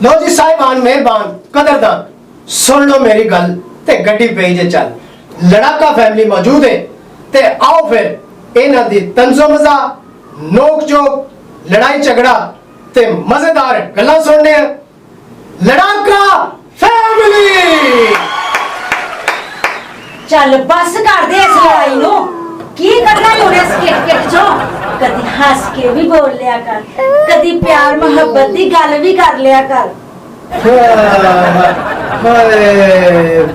लो जी साहिबान मेहरबान कदरदान सुन लो मेरी गल ते गड्डी पे जे चल लड़ाका फैमिली मौजूद है ते आओ फिर इन्हां दी तंजो मजा नोक चोक लड़ाई झगड़ा ते मजेदार गल्लां सुनने हैं। लड़ाका फैमिली चल बस कर दे इस लड़ाई नु की करना होने स्किट किट चो कदी हंस के भी बोल लिया कर कदी प्यार मोहब्बत दी गल भी कर लिया कर।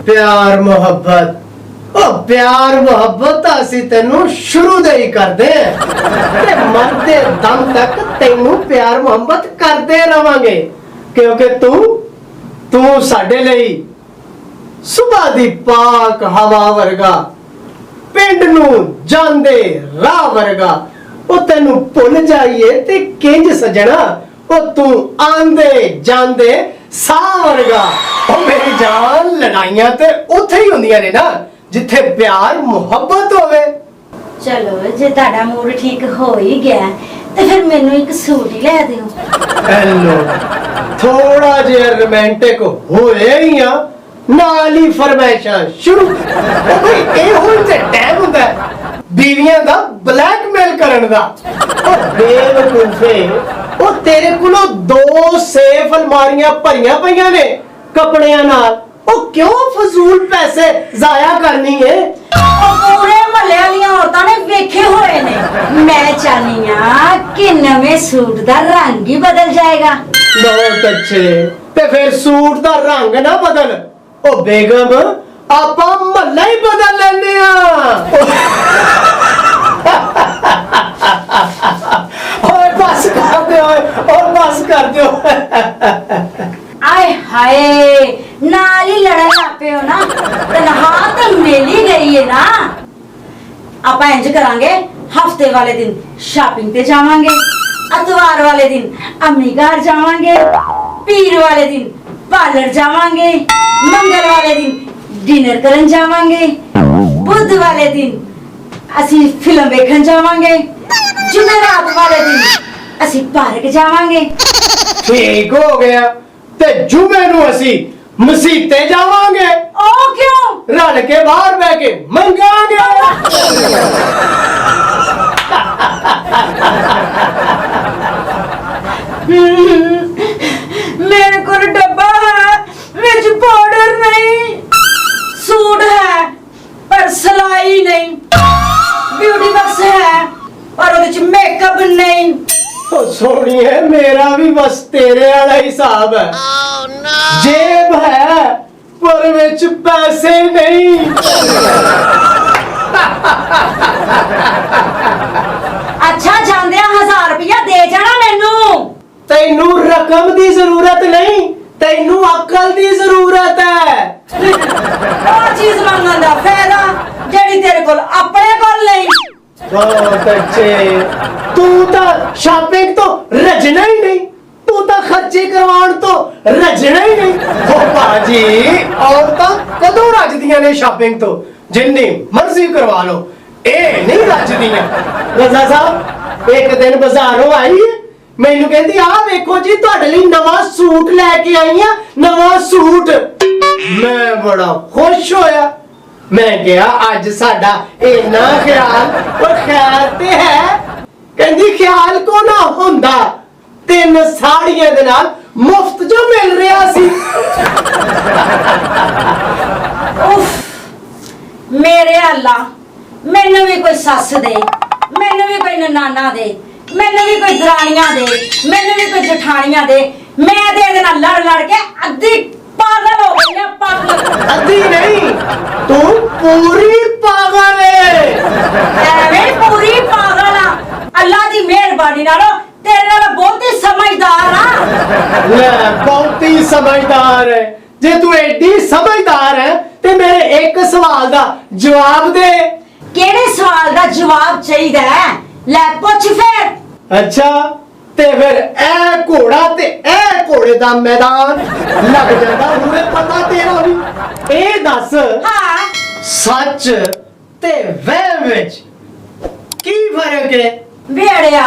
प्यार मोहब्बत प्यार मोहब्बत असी तेनू शुरू दे ही करदे ते मरदे दम तक तेनू प्यार मोहब्बत करदे रवांगे क्योंकि तू साडे लई सुबह दी पाक हवा वर्गा पिंड नू जांदे राह वर्गा ओ तेनू भुल जाइए ते किंज सजना ओ तू आंदे जांदे साह वर्गा ओ मेरी जान लड़ाइयां ते उत्थे ही हुंदियां ने ना जिथे प्यार मोहब्बत होवे। चलो जे ताड़ा मूड ठीक हो ही गया ते फिर मेनू एक सूट ही लै दियो। हेलो थोड़ा जे रोमांटिक होए ही आ नाल ही फरमाइशां शुरू भाई ए हुण ते टाइम हुंदा बीवियां दा ब्लैकमेल करन दा ओ बेवकूफे ओ तेरे कोलों 2 सेफ अलमारियां भरियां पईयां ने कपड़ियां नाल ओ क्यों फजूल पैसे जाया करनी है। पूरे महल्ले वालियां औरतां ने वेखे होए ने मैं चाहनी हां कि नवे सूट दा रंग ही बदल जाएगा। बहुत अच्छे ते फिर सूट दा रंग ना बदल ओ बेगम आपा महल्ला ही बदल लेने बस कर दो और बस कर दो। आय हाय नाल ही लड़न लग पे हो ना तनहा तो मिल ही गई है ना। आप इंज करांगे हफ्ते वाले दिन शॉपिंग पे जावांगे अतवार वाले दिन अम्मी घर जावांगे पीर वाले दिन पार्लर जावांगे मंगल वाले दिन डिनर करन जावांगे बुध वाले दिन असी फिल्म देखन जावांगे जुमेरात वाले दिन असी पार्क जावांगे। ठीक हो गया ते जुमे नू असी मसीते जावांगे ओ क्यों रल के बाहर बह के मंगांगे। मेरे को डब्बा है विच पाउडर नहीं सूट है पर सिलाई नहीं ब्यूटी बॉक्स है पर ਉਹਦੇ ਚ मेकअप नहीं। ओ सोनिए मेरा भी बस तेरे वाला हिसाब है। जेब है पर विच पैसे नहीं। अच्छा जांदे 1000 रुपया दे जाना मेनू। तैनू रकम दी जरूरत नहीं तैनू अकल दी जरूरत है। ਉਹ ਚੀਜ਼ ਮੰਗਣ ਦਾ ਫਾਇਦਾ ਜਿਹੜੀ ਤੇਰੇ ਕੋਲ ਆਪਣੇ ਕੋਲ ਨਹੀਂ। बहुत अच्छे तू तो शॉपिंग तो रजना ही नहीं तू तो खर्चे करवाण तो रजना ही नहीं। ओ भाजी औरतां कदों रजदियां ने शॉपिंग तो जिन्नी मर्जी करवा लो ए नहीं रजदियां। रजा साहब एक दिन बाजारों आई मैनू कहती आ देखो जी तुहाडे लई नवा सूट लैके आई हां नवा सूट। मैं बड़ा खुश होया मैं गया अज साडा इन्ना ख्याल और ख्याल ते है कहंदी ख्याल को ना हुंदा 3 साड़ियां दे नाल मुफ्त जो मिल रहा सी। उफ मेरे अल्लाह मैनू भी कोई सस दे मैनू भी कोई ननाना दे मैनू भी कोई दरानियां दे मैनू भी कोई जठानियां दे मैं दे दे नाल लड़ लड़ के अद्धी पागल हो गई है पागल। अद्धी नहीं तू पूरी पागल है। एवें पूरी पागल आ अल्लाह दी मेहरबानी नाल तेरे नाल बहुत ही समझदार आ। ले बहुत ही समझदार है जे तू एडी समझदार है ते मेरे एक सवाल दा जवाब दे। केड़े सवाल दा जवाब चाहिदा है ले पूछ फिर। अच्छा ते फिर ए घोड़ा ते ए घोड़े दा मैदान लग जांदा हुणे पता तेरा भी ए दस हाँ सच ते वहम विच की फर्क है। भेड़िया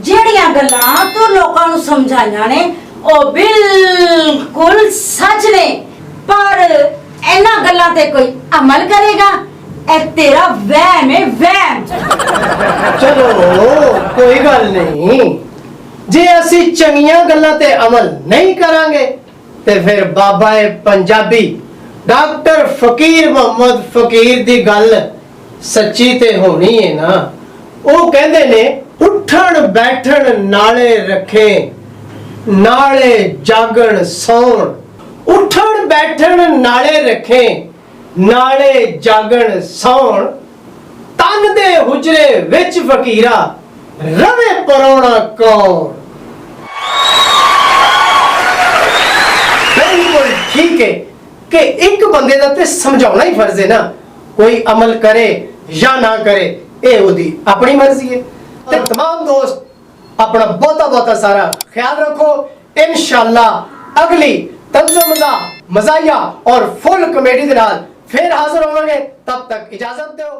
ਜਿਹੜੀਆਂ ਗੱਲਾਂ ਤੂੰ ਲੋਕਾਂ ਨੂੰ ਸਮਝਾਈਆਂ ਨੇ ਉਹ ਬਿਲਕੁਲ ਸੱਚ ਨੇ, ਪਰ ਇਹਨਾਂ ਗੱਲਾਂ ਤੇ ਕੋਈ ਅਮਲ ਕਰੇਗਾ? ਇਹ ਤੇਰਾ ਵਹਿਮ ਹੈ, ਵਹਿਮ। ਚਲੋ ਕੋਈ ਗੱਲ ਨਹੀਂ, ਜੇ ਅਸੀਂ ਚੰਗੀਆਂ ਗੱਲਾਂ ਤੇ ਅਮਲ ਨਹੀਂ ਕਰਾਂਗੇ ਤੇ ਫਿਰ ਬਾਬਾ ਪੰਜਾਬੀ ਡਾਕਟਰ ਫਕੀਰ ਮੁਹੰਮਦ ਫਕੀਰ ਦੀ ਗੱਲ ਸੱਚੀ ਤੇ ਹੋਣੀ ਹੈ ਨਾ। ਉਹ ਕਹਿੰਦੇ ਨੇ ਉੱਠਣ ਬੈਠਣ ਨਾਲੇ ਰੱਖੇ, ਨਾਲੇ ਜਾਗਣ ਸੌਣ। ਉੱਠਣ ਬੈਠਣ ਨਾਲੇ ਰੱਖੇ, ਨਾਲੇ ਜਾਗਣ ਸੌਣ। ਤਨ ਦੇ ਹੁਜਰੇ ਵਿੱਚ ਫਕੀਰਾ ਰਵੇ ਪਰੋਣਾ ਕੌਣ। ਬਿਲਕੁਲ ਠੀਕ ਹੈ ਕਿ ਇੱਕ ਬੰਦੇ ਦਾ ਤੇ ਸਮਝਾਉਣਾ ਹੀ ਫਰਜ਼ ਹੈ ਨਾ, ਕੋਈ ਅਮਲ ਕਰੇ ਜਾਂ ਨਾ ਕਰੇ ਇਹ ਉਹਦੀ ਆਪਣੀ ਮਰਜ਼ੀ ਹੈ। ਤੇ तमाम ਦੋਸਤ ਆਪਣਾ ਬਹੁਤਾ ਬਹੁਤਾ ਸਾਰਾ ਖਿਆਲ ਰੱਖੋ। इंशाअल्लाह अगली तंज़ो मज़ाहिया और फुल कॉमेडी के नाल फिर हाजिर होवांगे। तब तक इजाजत दो।